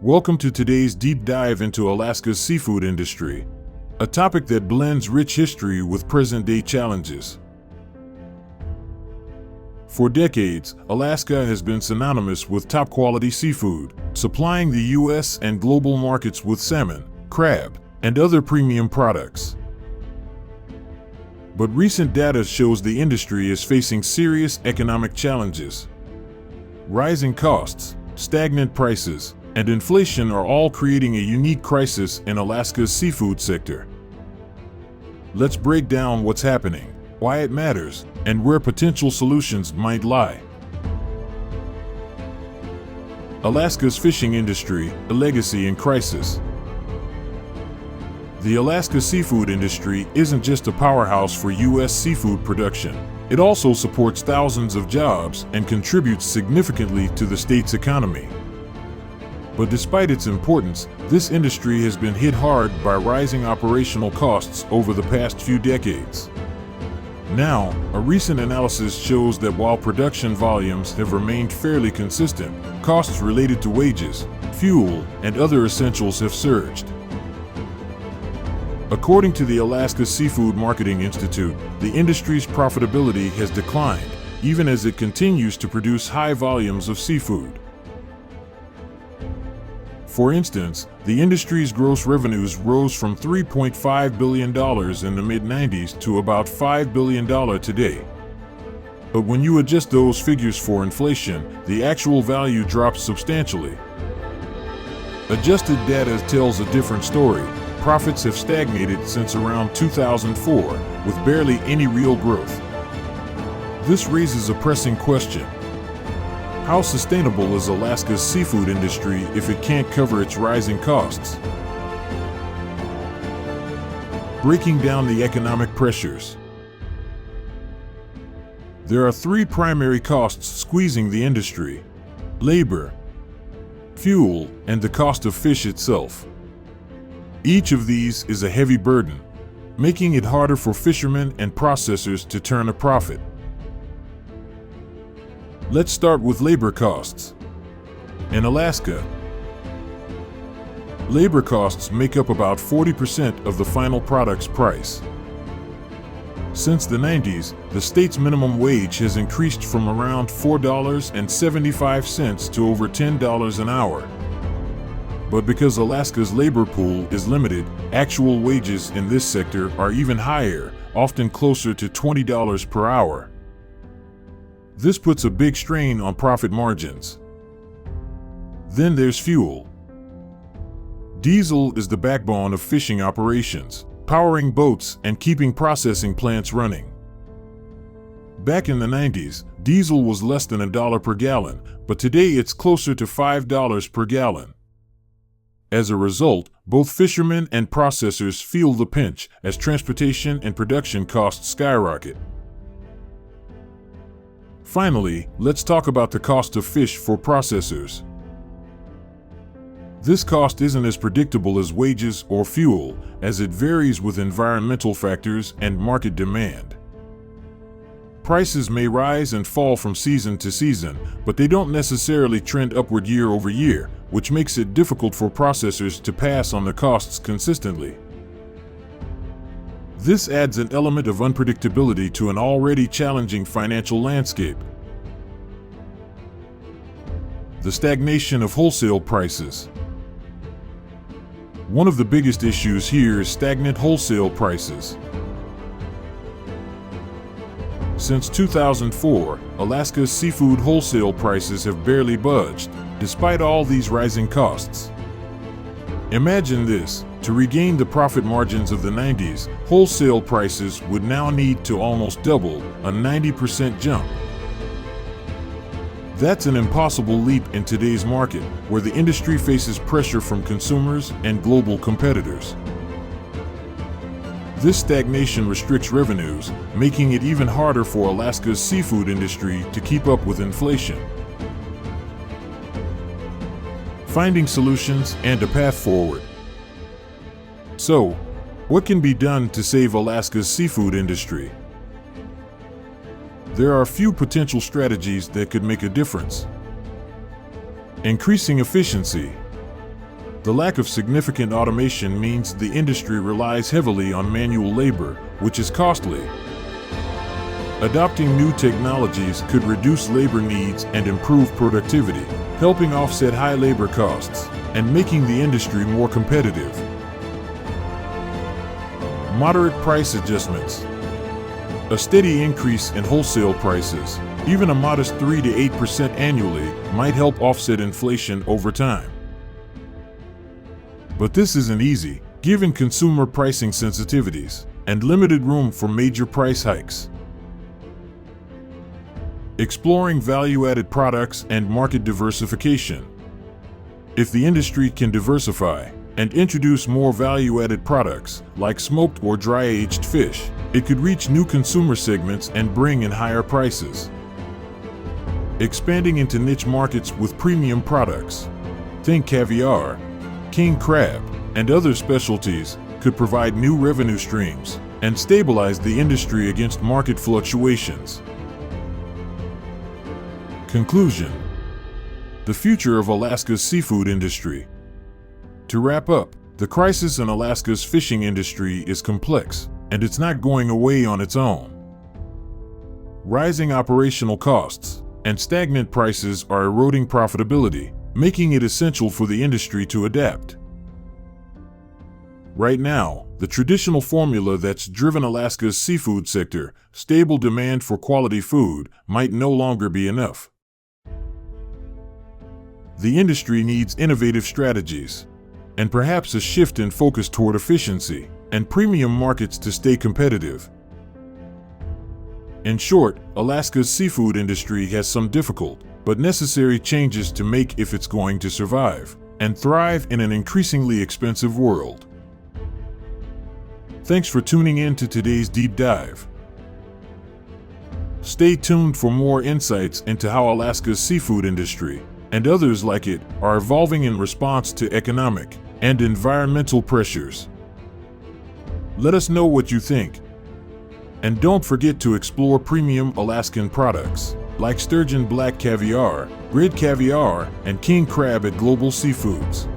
Welcome to today's deep dive into Alaska's seafood industry, a topic that blends rich history with present-day challenges. For decades, Alaska has been synonymous with top-quality seafood, supplying the U.S. and global markets with salmon, crab, and other premium products. But recent data shows the industry is facing serious economic challenges. Rising costs, stagnant prices, and inflation are all creating a unique crisis in Alaska's seafood sector. Let's break down what's happening, why it matters, and where potential solutions might lie. Alaska's fishing industry, a legacy in crisis. The Alaska seafood industry isn't just a powerhouse for U.S. seafood production. It also supports thousands of jobs and contributes significantly to the state's economy. But despite its importance, this industry has been hit hard by rising operational costs over the past few decades. Now, a recent analysis shows that while production volumes have remained fairly consistent, costs related to wages, fuel, and other essentials have surged. According to the Alaska Seafood Marketing Institute, the industry's profitability has declined, even as it continues to produce high volumes of seafood. For instance, the industry's gross revenues rose from $3.5 billion in the mid-90s to about $5 billion today. But when you adjust those figures for inflation, the actual value drops substantially. Adjusted data tells a different story. Profits have stagnated since around 2004, with barely any real growth. This raises a pressing question. How sustainable is Alaska's seafood industry if it can't cover its rising costs? Breaking down the economic pressures. There are three primary costs squeezing the industry: labor, fuel, and the cost of fish itself. Each of these is a heavy burden, making it harder for fishermen and processors to turn a profit. Let's start with labor costs. In Alaska, labor costs make up about 40% of the final product's price. Since the 90s, the state's minimum wage has increased from around $4.75 to over $10 an hour. But because Alaska's labor pool is limited, actual wages in this sector are even higher, often closer to $20 per hour. This puts a big strain on profit margins. Then there's fuel. Diesel is the backbone of fishing operations, powering boats and keeping processing plants running. Back in the 90s, diesel was less than $1 per gallon, but today it's closer to $5 per gallon. As a result, both fishermen and processors feel the pinch as transportation and production costs skyrocket. Finally, let's talk about the cost of fish for processors. This cost isn't as predictable as wages or fuel, as it varies with environmental factors and market demand. Prices may rise and fall from season to season, but they don't necessarily trend upward year over year, which makes it difficult for processors to pass on the costs consistently. This adds an element of unpredictability to an already challenging financial landscape. The stagnation of wholesale prices. One of the biggest issues here is stagnant wholesale prices. Since 2004, Alaska's seafood wholesale prices have barely budged, despite all these rising costs. Imagine this. To regain the profit margins of the 90s, wholesale prices would now need to almost double, a 90% jump. That's an impossible leap in today's market, where the industry faces pressure from consumers and global competitors. This stagnation restricts revenues, making it even harder for Alaska's seafood industry to keep up with inflation. Finding solutions and a path forward. So, what can be done to save Alaska's seafood industry? There are a few potential strategies that could make a difference. Increasing efficiency. The lack of significant automation means the industry relies heavily on manual labor, which is costly. Adopting new technologies could reduce labor needs and improve productivity, helping offset high labor costs and making the industry more competitive. Moderate price adjustments. A steady increase in wholesale prices, even a modest 3 to 8% annually, might help offset inflation over time. But this isn't easy, given consumer pricing sensitivities and limited room for major price hikes. Exploring value-added products and market diversification. If the industry can diversify and introduce more value-added products, like smoked or dry-aged fish, it could reach new consumer segments and bring in higher prices. Expanding into niche markets with premium products, think caviar, king crab, and other specialties, could provide new revenue streams and stabilize the industry against market fluctuations. Conclusion: the future of Alaska's seafood industry. To wrap up, the crisis in Alaska's fishing industry is complex, and it's not going away on its own. Rising operational costs and stagnant prices are eroding profitability, making it essential for the industry to adapt. Right now, the traditional formula that's driven Alaska's seafood sector, stable demand for quality food, might no longer be enough. The industry needs innovative strategies, and perhaps a shift in focus toward efficiency and premium markets to stay competitive. In short, Alaska's seafood industry has some difficult but necessary changes to make if it's going to survive and thrive in an increasingly expensive world. Thanks for tuning in to today's deep dive. Stay tuned for more insights into how Alaska's seafood industry and others like it are evolving in response to economic and environmental pressures. Let us know what you think. And don't forget to explore premium Alaskan products like sturgeon black caviar, red caviar, and king crab at Global Seafoods.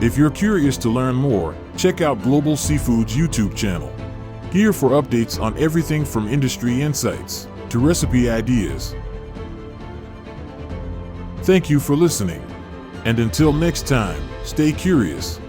If you're curious to learn more, check out Global Seafoods' YouTube channel. Here for updates on everything from industry insights to recipe ideas. Thank you for listening. And until next time, stay curious.